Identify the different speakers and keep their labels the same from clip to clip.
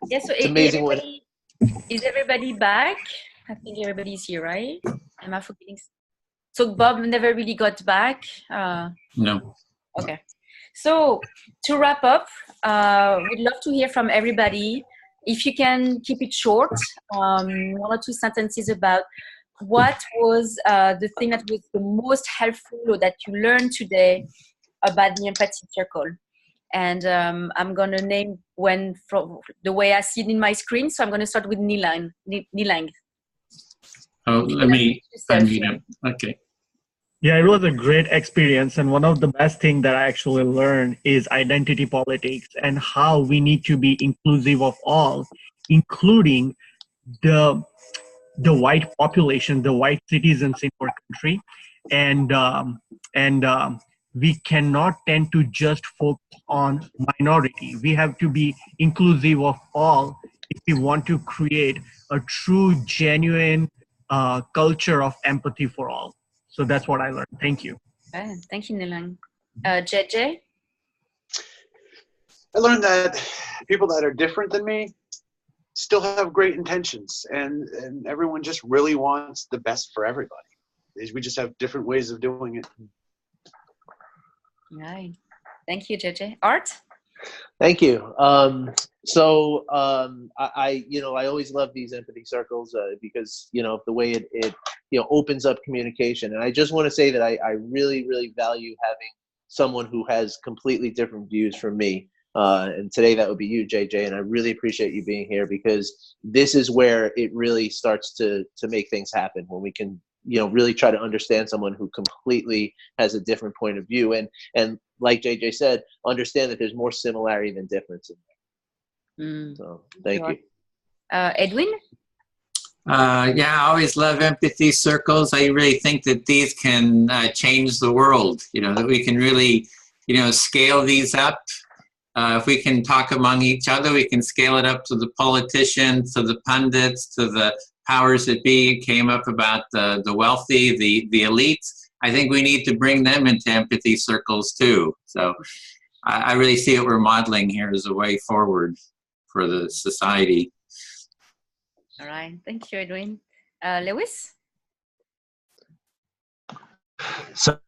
Speaker 1: Yeah, so
Speaker 2: It's amazing what.
Speaker 1: is everybody back? I think everybody's here, right? Am I forgetting? So Bob never really got back.
Speaker 3: No.
Speaker 1: Okay. So to wrap up, we'd love to hear from everybody. If you can keep it short, one or two sentences about what was the thing that was the most helpful or that you learned today about the empathy circle. And I'm going to name when from the way I see it in my screen. So I'm going to start with Nilang. Nilang.
Speaker 3: Oh, let me unmute him. Okay.
Speaker 4: Yeah, it was a great experience. And one of the best things that I actually learned is identity politics and how we need to be inclusive of all, including the white population, the white citizens in our country. And we cannot tend to just focus on minority. We have to be inclusive of all if we want to create a true, genuine culture of empathy for all. So that's what I learned. Thank you.
Speaker 1: Thank you, Nilang. JJ?
Speaker 5: I learned that people that are different than me still have great intentions, and everyone just really wants the best for everybody. We just have different ways of doing it.
Speaker 1: Right. Thank you, JJ. Art?
Speaker 2: Thank you. I always love these empathy circles because, the way it opens up communication. And I just want to say that I really, really value having someone who has completely different views from me. And today that would be you, JJ. And I really appreciate you being here because this is where it really starts to make things happen, when we can, really try to understand someone who completely has a different point of view. And like JJ said, understand that there's more similarity than difference in there. So thank you.
Speaker 1: Edwin?
Speaker 3: Yeah, I always love empathy circles. I really think that these can change the world, that we can really, scale these up. If we can talk among each other, we can scale it up to the politicians, to the pundits, to the powers that be. Came up about the wealthy, the elites. I think we need to bring them into empathy circles too. So I really see what we're modeling here as a way forward for the society.
Speaker 1: All right. Thank you, Edwin. Lewis?
Speaker 6: So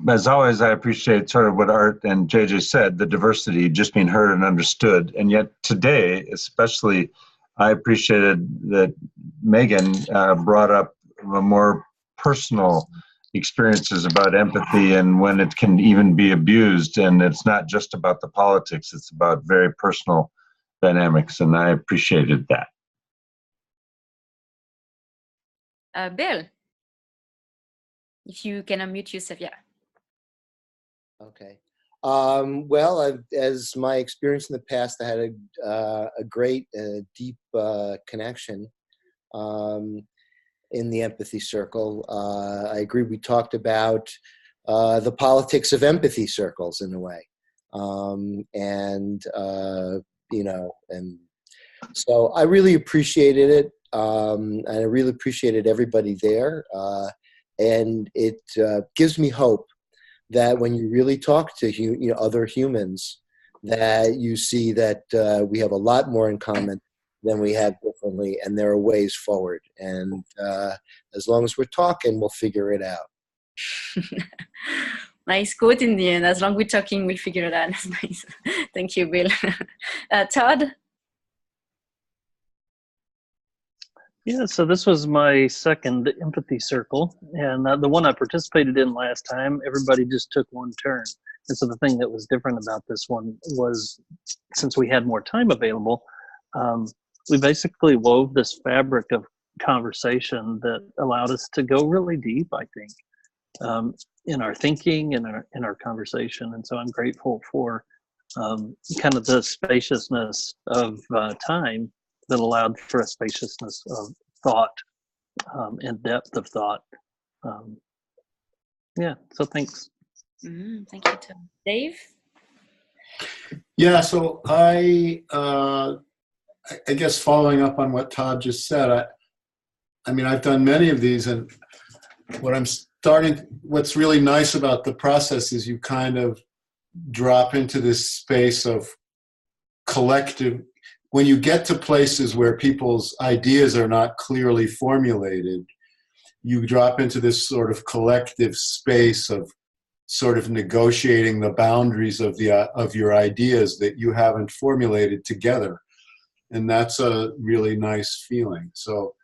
Speaker 6: as always, I appreciate sort of what Art and JJ said, the diversity just being heard and understood. And yet today, especially, I appreciated that Megan brought up a more personal experiences about empathy and when it can even be abused. And it's not just about the politics, it's about very personal dynamics. And I appreciated that.
Speaker 1: Bill? If you can unmute yourself, yeah.
Speaker 7: Okay. Well, as my experience in the past, I had a great, deep connection in the empathy circle. I agree. We talked about the politics of empathy circles in a way, and so I really appreciated it, and I really appreciated everybody there, and it gives me hope that when you really talk to other humans, that you see that we have a lot more in common than we have differently, and there are ways forward. And as long as we're talking, we'll figure it out.
Speaker 1: Nice quote in the end. As long as we're talking, we'll figure it out. That's nice. Thank you, Bill. Todd?
Speaker 8: Yeah, so this was my second empathy circle, and the one I participated in last time, everybody just took one turn. And so the thing that was different about this one was, since we had more time available, we basically wove this fabric of conversation that allowed us to go really deep, I think, in our thinking, in our conversation. And so I'm grateful for kind of the spaciousness of time that allowed for a spaciousness of thought and depth of thought. Yeah, so thanks.
Speaker 1: Thank you, Tom. Dave?
Speaker 9: Yeah, so I guess following up on what Todd just said, I mean, I've done many of these, and what's really nice about the process is you kind of drop into this space of collective, when you get to places where people's ideas are not clearly formulated, you drop into this sort of collective space of sort of negotiating the boundaries of your ideas that you haven't formulated together. And that's a really nice feeling. So,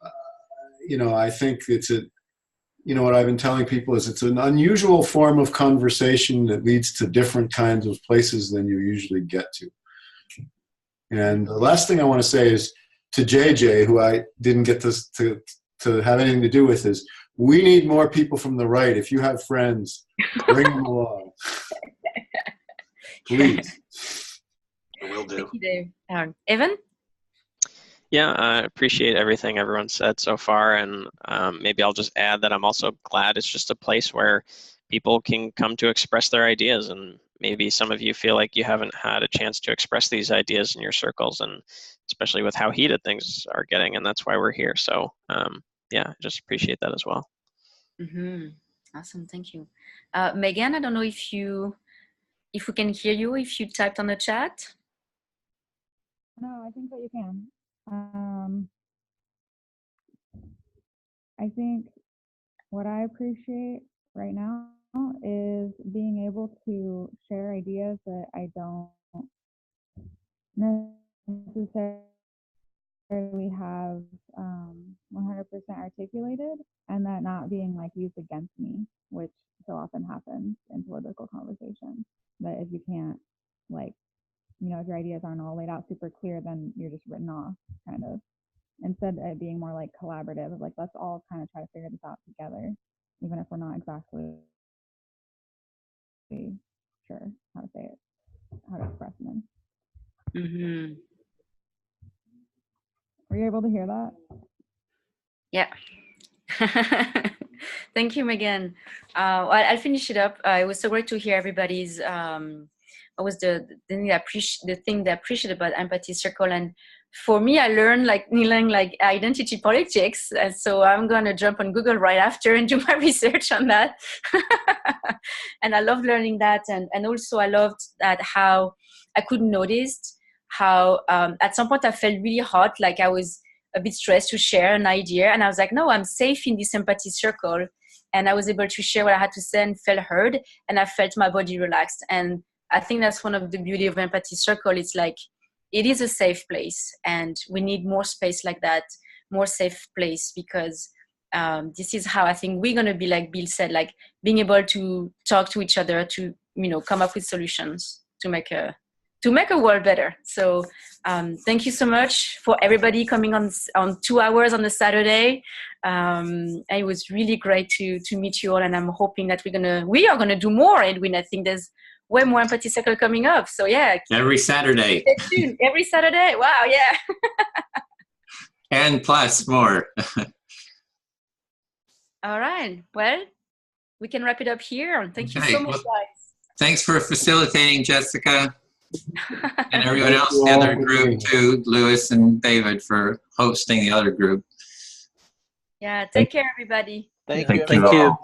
Speaker 9: I think what I've been telling people is it's an unusual form of conversation that leads to different kinds of places than you usually get to. And the last thing I want to say is to JJ, who I didn't get to have anything to do with, is we need more people from the right. If you have friends, bring them along. Please.
Speaker 5: I will do.
Speaker 1: Thank you, Dave. Evan?
Speaker 10: Yeah, I appreciate everything everyone said so far, and maybe I'll just add that I'm also glad it's just a place where people can come to express their ideas, and maybe some of you feel like you haven't had a chance to express these ideas in your circles, and especially with how heated things are getting, and that's why we're here. So yeah, I just appreciate that as well.
Speaker 1: Awesome, thank you. Megan, I don't know if we can hear you, if you typed on the chat.
Speaker 11: No, I think that you can. I think what I appreciate right now is being able to share ideas that I don't necessarily have 100% articulated, and that not being like used against me, which so often happens in political conversations. That if you can't, like, if your ideas aren't all laid out super clear, then you're just written off, kind of. Instead of it being more like collaborative, like let's all kind of try to figure this out together, even if we're not exactly sure how to say it, how to express them. Were you able to hear that?
Speaker 1: Yeah. Thank you, Megan. Well, I'll finish it up. It was so great to hear everybody's. What was the thing they appreciate about Empathy Circle? And for me, I learned Nilang identity politics, and so I'm gonna jump on Google right after and do my research on that. And I loved learning that, and also I loved that how I could notice how at some point I felt really hot, like I was a bit stressed to share an idea, and I was like, no, I'm safe in this Empathy Circle, and I was able to share what I had to say and felt heard, and I felt my body relaxed. And I think that's one of the beauty of Empathy Circle. It's like, it is a safe place, and we need more space like that, more safe place, because this is how I think we're going to be, like Bill said, like being able to talk to each other, to, come up with solutions to make a world better. So thank you so much for everybody coming on 2 hours on a Saturday. It was really great to meet you all, and I'm hoping that we are gonna do more, Edwin. I think there's way more Empathy Circle coming up. So yeah.
Speaker 3: Every Saturday.
Speaker 1: Stay tuned. Every Saturday. Wow, yeah.
Speaker 3: And plus more.
Speaker 1: All right. Well, we can wrap it up here. Thank you so much, guys.
Speaker 3: Thanks for facilitating, Jessica. And everyone else in the other group too, Lewis and David, for hosting the other group.
Speaker 1: Yeah, take care, everybody.
Speaker 2: Thank you.
Speaker 6: Thank you.